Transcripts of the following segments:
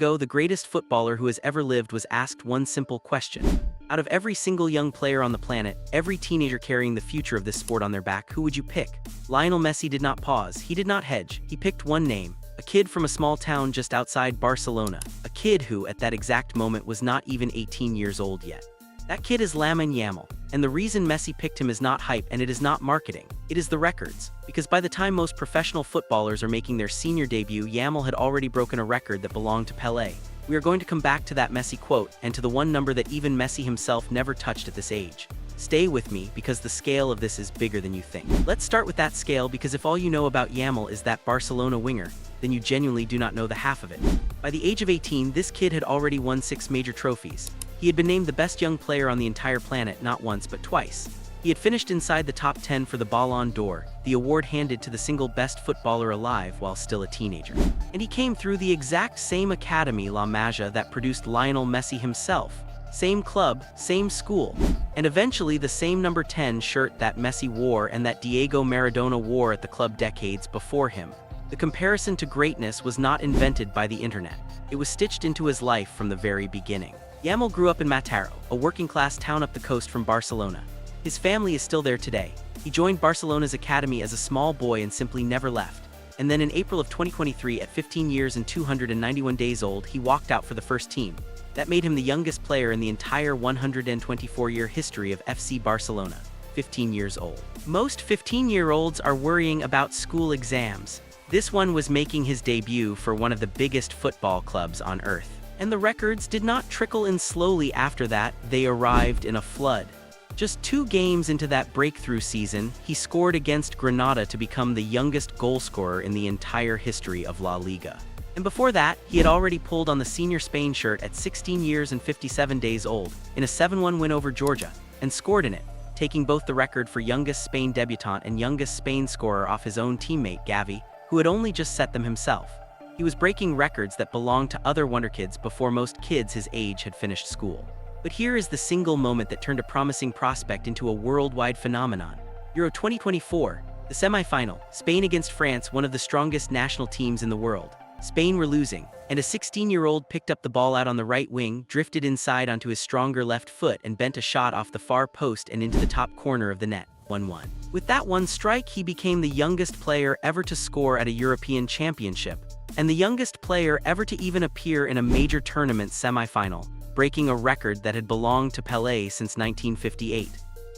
ago, the greatest footballer who has ever lived was asked one simple question. Out of every single young player on the planet, every teenager carrying the future of this sport on their back, who would you pick? Lionel Messi did not pause, he did not hedge, he picked one name. A kid from a small town just outside Barcelona. A kid who, at that exact moment, was not even 18 years old yet. That kid is Lamine Yamal, and the reason Messi picked him is not hype and it is not marketing. It is the records. Because by the time most professional footballers are making their senior debut, Yamal had already broken a record that belonged to Pelé. We are going to come back to that Messi quote and to the one number that even Messi himself never touched at this age. Stay with me because the scale of this is bigger than you think. Let's start with that scale, because if all you know about Yamal is that Barcelona winger, then you genuinely do not know the half of it. By the age of 18, this kid had already won 6 major trophies. He had been named the best young player on the entire planet not once but twice. He had finished inside the top 10 for the Ballon d'Or, the award handed to the single best footballer alive while still a teenager. And he came through the exact same academy, La Masia, that produced Lionel Messi himself. Same club, same school, and eventually the same number 10 shirt that Messi wore and that Diego Maradona wore at the club decades before him. The comparison to greatness was not invented by the internet. It was stitched into his life from the very beginning. Yamal grew up in Mataró, a working-class town up the coast from Barcelona. His family is still there today. He joined Barcelona's academy as a small boy and simply never left. And then in April of 2023, at 15 years and 291 days old, he walked out for the first team. That made him the youngest player in the entire 124-year history of FC Barcelona, 15 years old. Most 15-year-olds are worrying about school exams. This one was making his debut for one of the biggest football clubs on earth. And the records did not trickle in slowly after that, they arrived in a flood. Just 2 games into that breakthrough season, he scored against Granada to become the youngest goalscorer in the entire history of La Liga. And before that, he had already pulled on the senior Spain shirt at 16 years and 57 days old, in a 7-1 win over Georgia, and scored in it, taking both the record for youngest Spain debutant and youngest Spain scorer off his own teammate Gavi, who had only just set them himself. He was breaking records that belonged to other wonder kids before most kids his age had finished school. But here is the single moment that turned a promising prospect into a worldwide phenomenon. Euro 2024, the semi-final, Spain against France, one of the strongest national teams in the world. Spain were losing, and a 16-year-old picked up the ball out on the right wing, drifted inside onto his stronger left foot and bent a shot off the far post and into the top corner of the net, 1-1. With that one strike, he became the youngest player ever to score at a European championship, and the youngest player ever to even appear in a major tournament semi-final, breaking a record that had belonged to Pelé since 1958.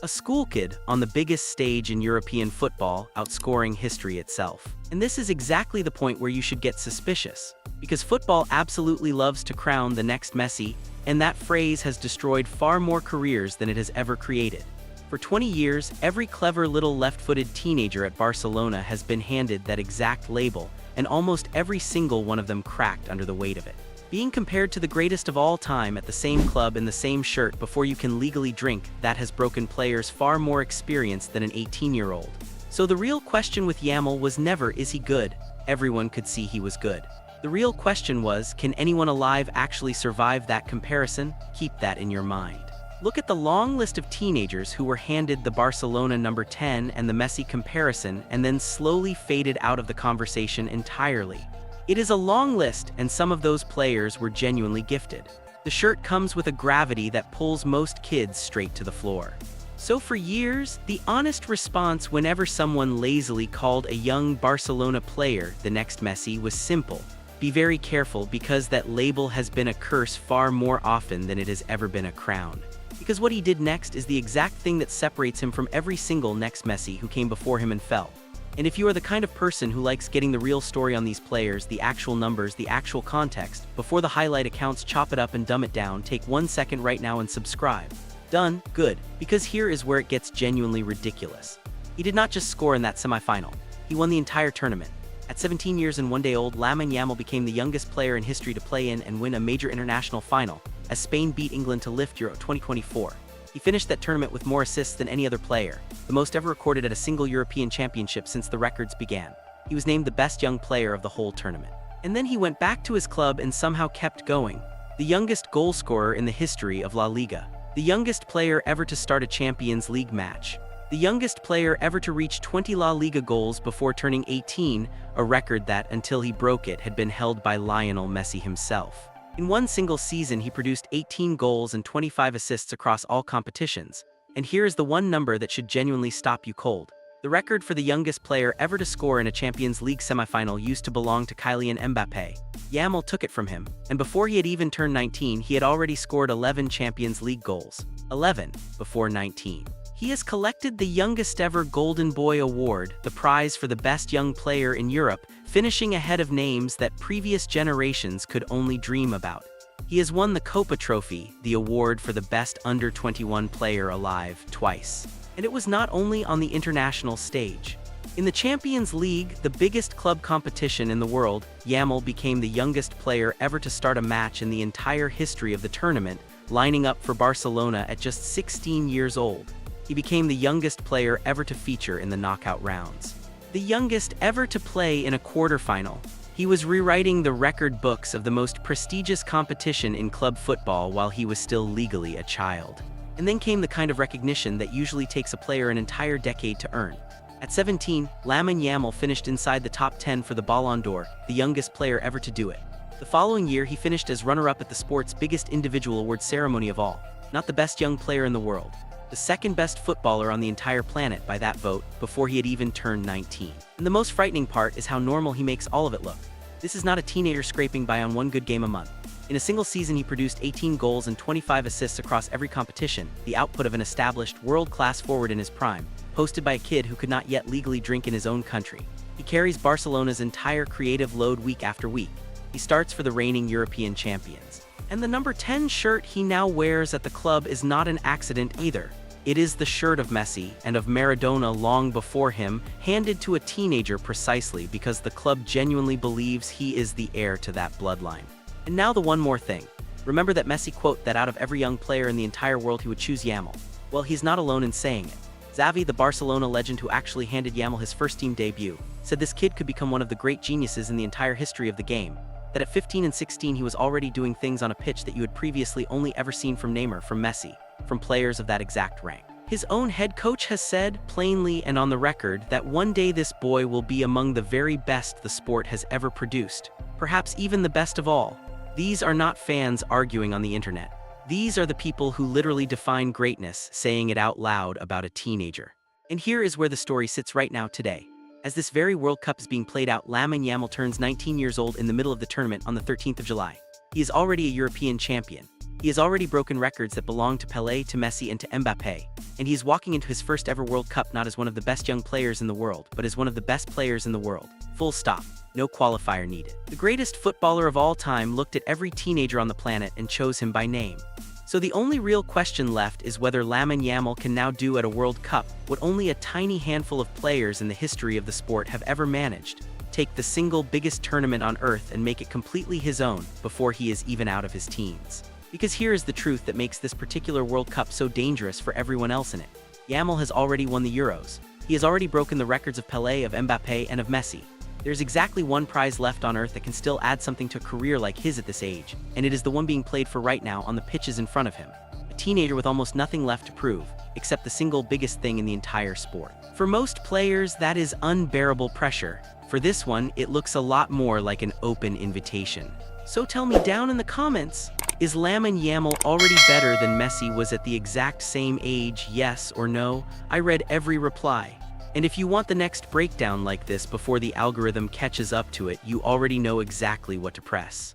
A school kid on the biggest stage in European football, outscoring history itself. And this is exactly the point where you should get suspicious, because football absolutely loves to crown the next Messi, and that phrase has destroyed far more careers than it has ever created. For 20 years, every clever little left-footed teenager at Barcelona has been handed that exact label, and almost every single one of them cracked under the weight of it. Being compared to the greatest of all time at the same club in the same shirt before you can legally drink, that has broken players far more experienced than an 18-year-old. So the real question with Yamal was never, is he good? Everyone could see he was good. The real question was, can anyone alive actually survive that comparison? Keep that in your mind. Look at the long list of teenagers who were handed the Barcelona number 10 and the Messi comparison and then slowly faded out of the conversation entirely. It is a long list, and some of those players were genuinely gifted. The shirt comes with a gravity that pulls most kids straight to the floor. So for years, the honest response whenever someone lazily called a young Barcelona player the next Messi was simple: be very careful, because that label has been a curse far more often than it has ever been a crown. Because what he did next is the exact thing that separates him from every single next Messi who came before him and fell. And if you are the kind of person who likes getting the real story on these players, the actual numbers, the actual context, before the highlight accounts chop it up and dumb it down, take 1 second right now and subscribe. Done? Good. Because here is where it gets genuinely ridiculous. He did not just score in that semifinal. He won the entire tournament. At 17 years and 1 day old, Lamine Yamal became the youngest player in history to play in and win a major international final, as Spain beat England to lift Euro 2024. He finished that tournament with more assists than any other player, the most ever recorded at a single European championship since the records began. He was named the best young player of the whole tournament. And then he went back to his club and somehow kept going. The youngest goal scorer in the history of La Liga. The youngest player ever to start a Champions League match. The youngest player ever to reach 20 La Liga goals before turning 18, a record that, until he broke it, had been held by Lionel Messi himself. In one single season, he produced 18 goals and 25 assists across all competitions. And here is the one number that should genuinely stop you cold. The record for the youngest player ever to score in a Champions League semifinal used to belong to Kylian Mbappé. Yamal took it from him, and before he had even turned 19, he had already scored 11 Champions League goals. 11 before 19. He has collected the youngest ever Golden Boy Award, the prize for the best young player in Europe, finishing ahead of names that previous generations could only dream about. He has won the Copa Trophy, the award for the best under-21 player alive, twice. And it was not only on the international stage. In the Champions League, the biggest club competition in the world, Yamal became the youngest player ever to start a match in the entire history of the tournament, lining up for Barcelona at just 16 years old. He became the youngest player ever to feature in the knockout rounds. The youngest ever to play in a quarterfinal. He was rewriting the record books of the most prestigious competition in club football while he was still legally a child. And then came the kind of recognition that usually takes a player an entire decade to earn. At 17, Lamine Yamal finished inside the top 10 for the Ballon d'Or, the youngest player ever to do it. The following year, he finished as runner-up at the sport's biggest individual award ceremony of all. Not the best young player in the world. The second best footballer on the entire planet by that vote, before he had even turned 19. And the most frightening part is how normal he makes all of it look. This is not a teenager scraping by on one good game a month. In a single season, he produced 18 goals and 25 assists across every competition, the output of an established, world-class forward in his prime, hosted by a kid who could not yet legally drink in his own country. He carries Barcelona's entire creative load week after week. He starts for the reigning European champions. And the number 10 shirt he now wears at the club is not an accident either. It is the shirt of Messi and of Maradona long before him, handed to a teenager precisely because the club genuinely believes he is the heir to that bloodline. And now the one more thing. Remember that Messi quote that out of every young player in the entire world he would choose Yamal. Well, he's not alone in saying it. Xavi, the Barcelona legend who actually handed Yamal his first team debut, said this kid could become one of the great geniuses in the entire history of the game. That at 15 and 16 he was already doing things on a pitch that you had previously only ever seen from Neymar, from Messi, from players of that exact rank. His own head coach has said, plainly and on the record, that one day this boy will be among the very best the sport has ever produced. Perhaps even the best of all. These are not fans arguing on the internet. These are the people who literally define greatness, saying it out loud about a teenager. And here is where the story sits right now today. As this very World Cup is being played out, Lamine Yamal turns 19 years old in the middle of the tournament on the 13th of July. He is already a European champion. He has already broken records that belong to Pelé, to Messi, and to Mbappé. And he is walking into his first ever World Cup not as one of the best young players in the world, but as one of the best players in the world. Full stop. No qualifier needed. The greatest footballer of all time looked at every teenager on the planet and chose him by name. So the only real question left is whether Lamine Yamal can now do at a World Cup what only a tiny handful of players in the history of the sport have ever managed. Take the single biggest tournament on earth and make it completely his own before he is even out of his teens. Because here is the truth that makes this particular World Cup so dangerous for everyone else in it. Yamal has already won the Euros. He has already broken the records of Pelé, of Mbappé, and of Messi. There's exactly one prize left on earth that can still add something to a career like his at this age, and it is the one being played for right now on the pitches in front of him. A teenager with almost nothing left to prove, except the single biggest thing in the entire sport. For most players, that is unbearable pressure. For this one, it looks a lot more like an open invitation. So tell me down in the comments, is Lamine Yamal already better than Messi was at the exact same age, yes or no? I read every reply. And if you want the next breakdown like this before the algorithm catches up to it, you already know exactly what to press.